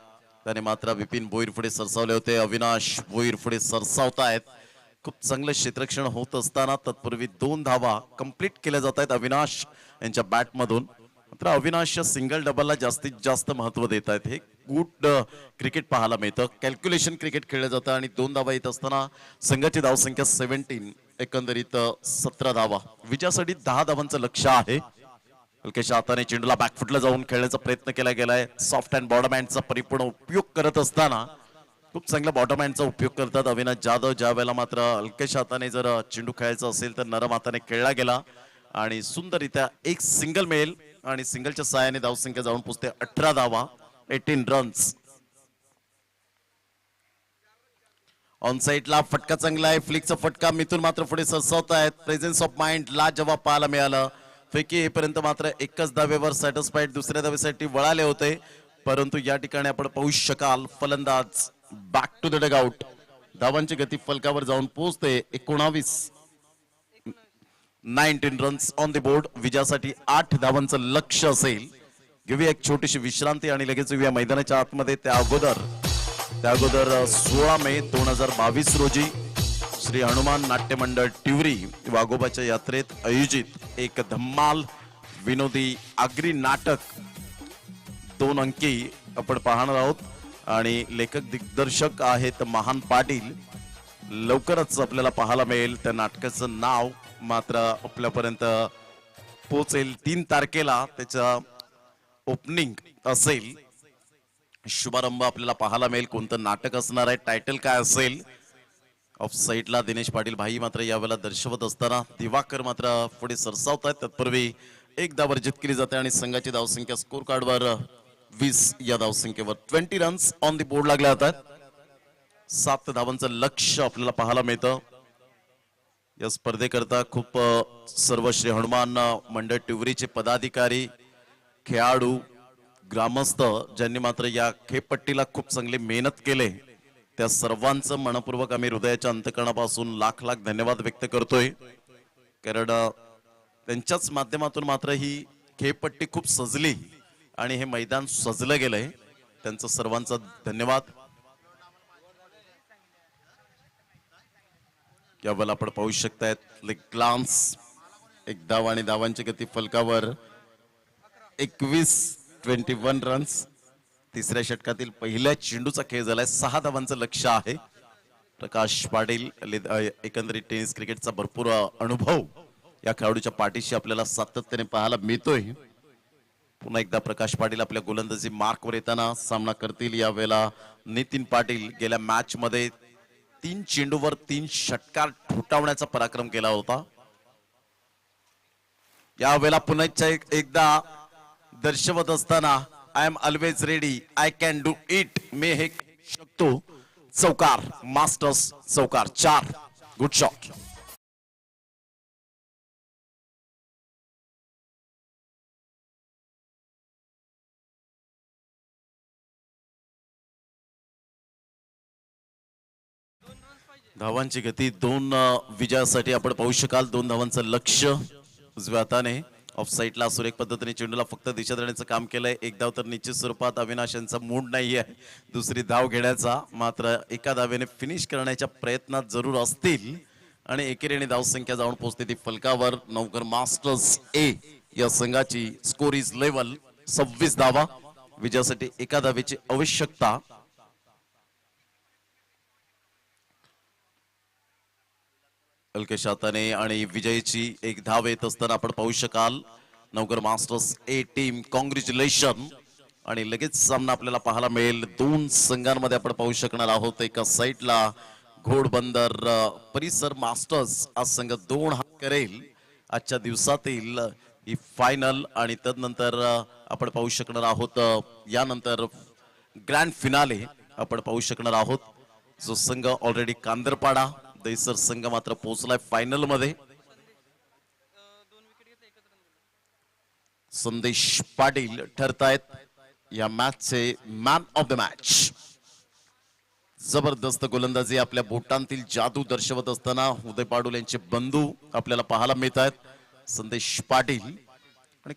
त्याने मात्र विपिन भोईर पुढे सरसावले होते. अविनाश भोईर पुढे सरसावतायत. खूप चांगलं क्षेत्ररक्षण होत असताना तत्पूर्वी 2 धावा कंप्लीट केल्या जात आहेत अविनाश यांच्या बॅटमधून. मात्र अविनाश सिंगल डबलला जास्तीत जास्त महत्व देत आहेत. हे गुड क्रिकेट पाहायला मिळतं. कॅल्क्युलेशन क्रिकेट खेळलं जातं आणि 2 धावा येत असताना संघाची धावसंख्या 17, एकंदरीत 17 धावा. विजयासाठी 10 धावांचं लक्ष आहे. हलकेशा हाताने चेंडूला बॅकफुटला जाऊन खेळण्याचा प्रयत्न केला गेलाय. सॉफ्ट अँड बॉटम हँडचा परिपूर्ण उपयोग करत असताना खूप चांगला बॉटम हँडचा उपयोग करतात अविनाश जाधव. ज्या वेळेला मात्र हलकेशा हाताने जर चेंडू खेळायचा असेल तर नरम हाताने खेळला गेला आणि सुंदररित्या एक सिंगल मिळेल आणि सिंगलच्या सहाय्याने धावसंख्या जाऊन पोहोचते 18 धावा, 18 रन्स. ऑन साईडला फटका चांगला आहे. फ्लिकचा फटका मिथून मात्र पुढे सरसावत आहेत. प्रेझेन्स ऑफ माइंड लाजवाब पाहायला मिळालं. फेकी येईपर्यंत मात्र एकच धावेवर सॅटिस्फाईड दुसऱ्या धावेसाठी वळाले होते, परंतु या ठिकाणी आपण पाहू शकाल फलंदाज बॅक टू द डगआउट. धावांची गती फलकावर जाऊन पोहोचते 19 रन्स ऑन द बोर्ड. विजयासाठी 8 धावांचं लक्ष असेल. घेऊया एक छोटीशी विश्रांती आणि लगेच येऊया मैदानाच्या आतमध्ये. त्या अगोदर 16 मे 2022 रोजी श्री हनुमान नाट्य मंडळ टिवरी वाघोबाच्या यात्रेत आयोजित एक धम्माल विनोदी आगरी नाटक 2 अंकी आपण पाहणार आहोत आणि लेखक दिग्दर्शक आहेत महान पाटील. लवकरच आपल्याला पाहायला मिळेल. त्या नाटकाचं नाव मात्र आपल्यापर्यंत पोहोचेल. 3 तारखेला त्याचं ओपनिंग असेल. शुभारंभ आपल्याला पाहायला मिळेल. कोणतं नाटक असणार आहे, टायटल काय असेल. ऑफ साईडला दिनेश पाटील भाई मात्र यावेळेला दर्शवत असताना दिवाकर मात्र पुढे सरसावत आहेत. तत्पूर्वी 1 धाव वर्जित केली जाते आणि संघाची धावसंख्या स्कोर कार्डवर 20 या धावसंख्येवर 20 रन्स ऑन द बोर्ड लागले जातात. 7 धावांचं लक्ष आपल्याला पाहायला मिळतं. या स्पर्धेकरता खूप सर्व श्री हनुमान मंडळ टिवरीचे पदाधिकारी, खेळाडू, ग्रामस्थ ज्यांनी मात्र या खेळपट्टीला खूप चांगली मेहनत केले, त्या सर्वांचं मनपूर्वक आम्ही हृदयाच्या अंतकरणापासून लाख लाख धन्यवाद व्यक्त करतोय. कारण त्यांच्याच माध्यमातून मात्र ही खेळपट्टी खूप सजली आणि हे मैदान सजलं गेलंय. त्यांचं सर्वांचा धन्यवाद. यावेळेला आपण पाहू शकतायत ग्लान्स 1 धाव आणि धावांची गती फलकावर 21 रन्स. तिसऱ्या षटकातील पहिल्या चेंडूचा खेळ झालाय. 6 धावांचं लक्ष आहे. प्रकाश पाटील एकंदरीत टेनिस क्रिकेटचा भरपूर अनुभव या खेळाडूच्या पाठीशी आपल्याला सातत्याने पाहायला मिळतोय. पुन्हा एकदा प्रकाश पाटील आपल्या गोलंदाजी मार्कवर येताना सामना करतील. यावेळेला नितीन पाटील गेल्या मॅच मध्ये 3 चेंडूवर 3 षटकार ठोठावण्याचा पराक्रम केला होता. यावेळेला पुन्हा एकदा दर्शवत असताना I am always ready, I can do it, मी हे शकतो. चौकार, मास्टर्स चौकार 4. Good shot. धावांची गती 2 विजयासाठी आपण पाहू शकाल. 2 धावांचं लक्ष उजव्या हाताने ऑफ साईडला सुरेख पद्धतीने चेंडूला फक्त दिशा देण्याचं काम केलंय. 1 धाव तर निश्चित स्वरूपात अविनाश यांचा मूड नाही आहे दुसरी धाव घेण्याचा, मात्र एका धावेने फिनिश करण्याच्या प्रयत्नात जरूर असतील आणि एकेरीने धावसंख्या जाऊन पोहोचते ती फलकावर. नवकर मास्टर्स ए या संघाची स्कोर इज लेवल 26 धावा. विजयासाठी एका धावेची आवश्यकता. हलकेशा हाताने आणि विजयची 1 धाव येत असताना आपण पाहू शकाल नवकर मास्टर्स ए टीम कॉंग्रॅच्युलेशन. आणि लगेच सामना आपल्याला पाहायला मिळेल. 2 संघांमध्ये आपण पाहू शकणार आहोत. एका साईडला घोडबंदर परिसर मास्टर्स हा संघ 2 हात करेल आजच्या दिवसातील ही फायनल आणि तदनंतर आपण पाहू शकणार आहोत यानंतर ग्रँड फिनाले आपण पाहू शकणार आहोत. जो संघ ऑलरेडी कांदरपाडा दैसर संघ मात्र पोहोचलाय फायनल मध्ये. संदेश पाटील ठरतायत या मॅचचे मॅन ऑफ द मॅच. जबरदस्त गोलंदाजी आपल्या बोटांतील जादू दर्शवत असताना उदय पाडुल यांचे बंधू आपल्याला पाहायला मिळत आहेत संदेश पाटील